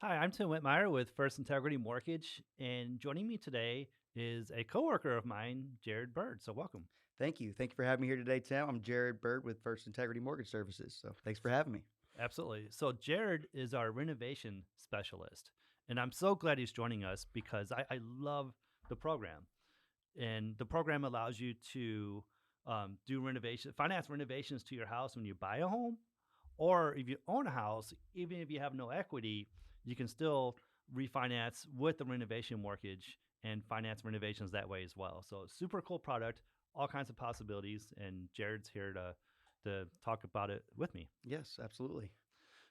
Hi, I'm Tim Whitmire with First Integrity Mortgage, and joining me today is a coworker of mine, Jared Bird. So welcome. Thank you. Thank you for having me here today, Tim. I'm Jared Bird with First Integrity Mortgage Services. So thanks for having me. Absolutely. So Jared is our renovation specialist, and I'm so glad he's joining us because I love the program, and the program allows you to do finance renovations to your house when you buy a home, or if you own a house, even if you have no equity, you can still refinance with the renovation mortgage and finance renovations that way as well. So super cool product, all kinds of possibilities, and Jared's here to talk about it with me. Yes, absolutely.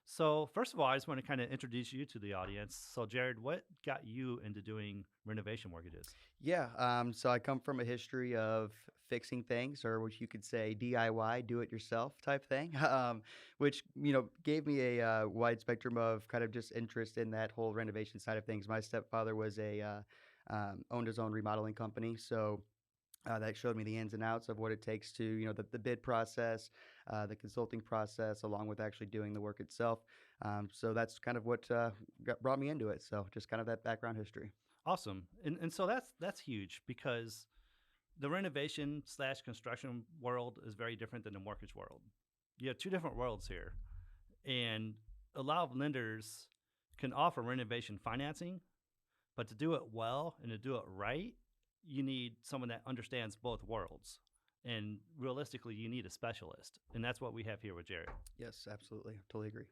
So first of all, I just want to kind of introduce you to the audience. So Jared, what got you into doing renovation mortgages? Yeah. So I come from a history of fixing things, or what you could say DIY, do it yourself type thing, which gave me a wide spectrum of kind of just interest in that whole renovation side of things. My stepfather was owned his own remodeling company, so that showed me the ins and outs of what it takes to, the bid process, the consulting process, along with actually doing the work itself. So that's kind of what brought me into it. So just kind of that background history. Awesome. And so that's huge because the renovation slash construction world is very different than the mortgage world. You have two different worlds here. And a lot of lenders can offer renovation financing, but to do it well and to do it right, you need someone that understands both worlds. And realistically, you need a specialist. And that's what we have here with Jared. Yes, absolutely. Totally agree.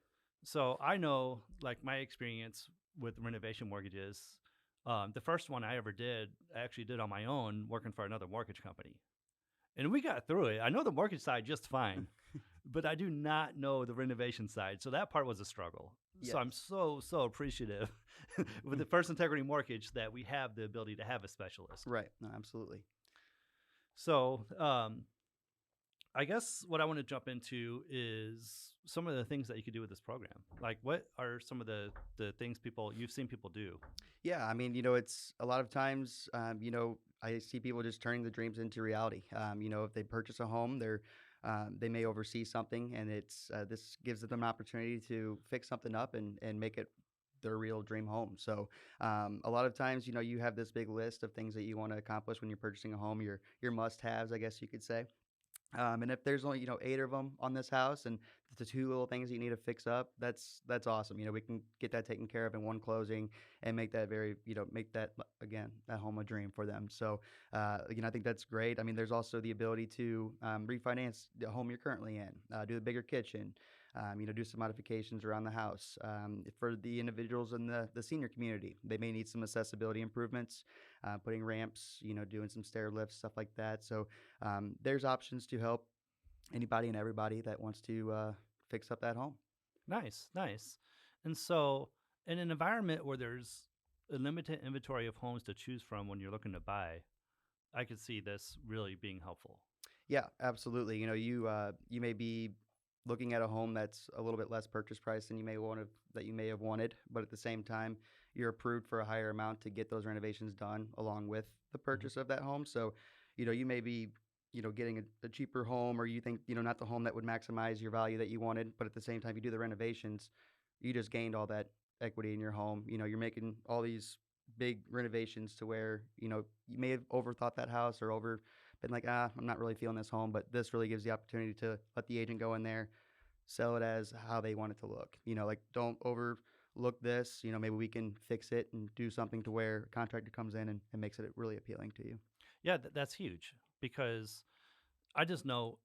So I know, like, my experience with renovation mortgages, the first one I ever did, I actually did on my own working for another mortgage company. And we got through it. I know the mortgage side just fine, but I do not know the renovation side. So that part was a struggle. So I'm Yes. so appreciative with the First Integrity Mortgage that we have the ability to have a specialist. Right. No, absolutely. So I guess what I want to jump into is some of the things that you could do with this program. Like, what are some of the things you've seen people do? Yeah, I mean, it's a lot of times, I see people just turning the dreams into reality. If they purchase a home, they may oversee something, and this gives them an opportunity to fix something up and make it their real dream home. So, a lot of times, you have this big list of things that you want to accomplish when you're purchasing a home, your must-haves, I guess you could say. And if there's only, eight of them on this house and the two little things that you need to fix up, that's awesome. We can get that taken care of in one closing and make that make that again, that home a dream for them. So, I think that's great. I mean, there's also the ability to refinance the home you're currently in, do a bigger kitchen, do some modifications around the house. For the individuals in the senior community, they may need some accessibility improvements, putting ramps, doing some stair lifts, stuff like that. So, there's options to help anybody and everybody that wants to fix up that home. Nice, nice. And so, in an environment where there's a limited inventory of homes to choose from when you're looking to buy, I could see this really being helpful. Yeah, absolutely. You may be looking at a home that's a little bit less purchase price than you may have wanted, but at the same time, you're approved for a higher amount to get those renovations done along with the Mhm. purchase of that home. So, you may be getting a cheaper home, or you think not the home that would maximize your value that you wanted, but at the same time, you do the renovations, you just gained all that equity in your home. You're making all these big renovations to where you may have overthought that house or over been like, I'm not really feeling this home, but this really gives the opportunity to let the agent go in there, sell it as how they want it to look. Like, don't overlook this. Maybe we can fix it and do something to where a contractor comes in and makes it really appealing to you. Yeah, that's huge because I just know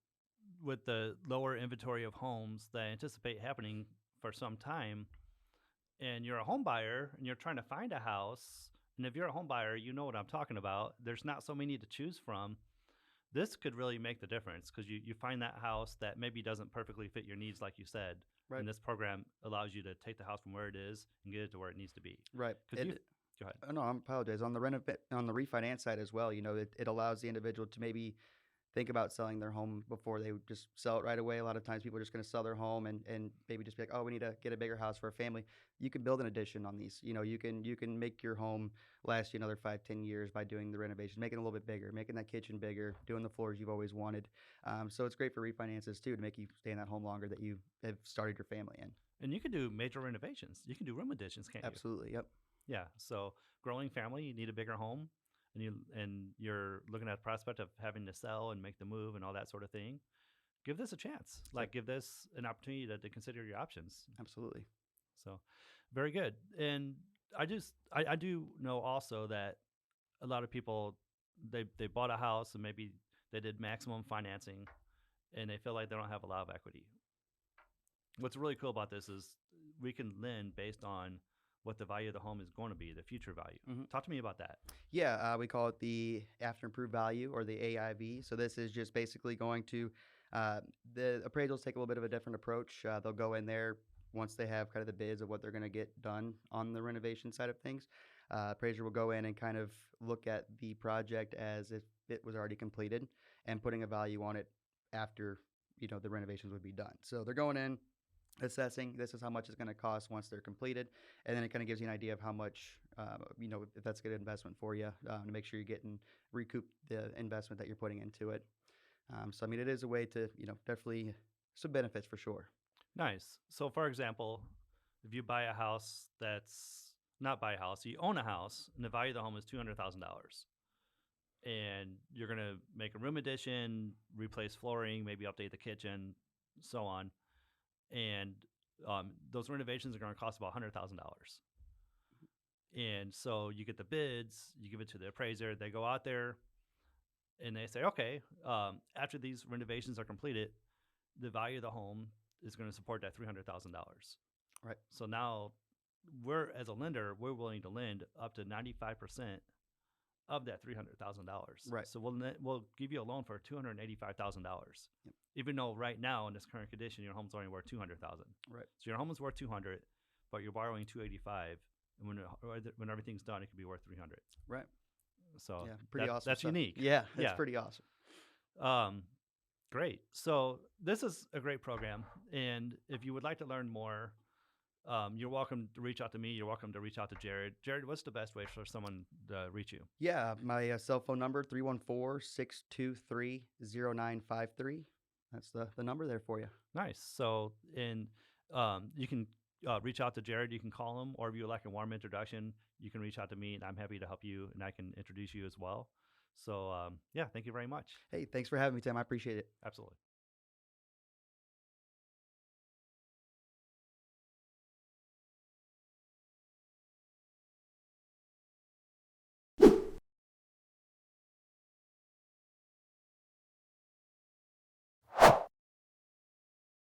with the lower inventory of homes that I anticipate happening for some time, and you're a home buyer and you're trying to find a house, and if you're a home buyer, you know what I'm talking about. There's not so many to choose from. This could really make the difference because you find that house that maybe doesn't perfectly fit your needs, like you said. Right. And this program allows you to take the house from where it is and get it to where it needs to be. Right. Because you, go ahead. Oh, no, I apologize. On the refinance side as well, it allows the individual to maybe think about selling their home before they would just sell it right away. A lot of times people are just going to sell their home and maybe just be like, oh, we need to get a bigger house for a family. You can build an addition on these. You can make your home last you another 5, 10 years by doing the renovation, making it a little bit bigger, making that kitchen bigger, doing the floors you've always wanted. So it's great for refinances too, to make you stay in that home longer that you have started your family in. And you can do major renovations. You can do room additions, can't you? Absolutely. Yep. Yeah. So growing family, you need a bigger home, and you're looking at the prospect of having to sell and make the move and all that sort of thing. Give this a chance. Like, give this an opportunity to consider your options. Absolutely. So, very good. And I do know also that a lot of people, they bought a house and maybe they did maximum financing and they feel like they don't have a lot of equity. What's really cool about this is we can lend based on what the value of the home is going to be, the future value. Talk to me about that. Yeah, we call it the after improved value, or the AIV. So this is just basically going to uh, the appraisals take a little bit of a different approach. They'll go in there once they have kind of the bids of what they're going to get done on the renovation side of things. Appraiser will go in and kind of look at the project as if it was already completed and putting a value on it after the renovations would be done. So they're going in, assessing this is how much it's going to cost once they're completed, and then it kind of gives you an idea of how much if that's a good investment for you, to make sure you're getting recoup the investment that you're putting into it. So I mean, it is a way to definitely some benefits for sure. Nice. So, for example, if you buy a house that's not buy a house, you own a house and the value of the home is $200,000, and you're going to make a room addition, replace flooring, maybe update the kitchen, so on. And those renovations are going to cost about $100,000. And so you get the bids, you give it to the appraiser, they go out there and they say, okay, after these renovations are completed, the value of the home is going to support that $300,000. Right. So now as a lender, we're willing to lend up to 95% of that $300,000. Right. So we'll give you a loan for $285,000. Yep. Even though right now in this current condition your home's only worth $200,000. Right. So your home is worth $200,000, but you're borrowing $285,000, and when everything's done, it could be worth $300,000. Right. So yeah, pretty awesome. That's stuff. unique. Yeah, that's pretty awesome. Great. So this is a great program, and if you would like to learn more, you're welcome to reach out to me. You're welcome to reach out to Jared. Jared, what's the best way for someone to reach you? Yeah, my cell phone number 314-623-0953. That's the number there for you. Nice. So, and you can reach out to Jared. You can call him, or if you would like a warm introduction, you can reach out to me, and I'm happy to help you, and I can introduce you as well. So, yeah, thank you very much. Hey, thanks for having me, Tim. I appreciate it. Absolutely.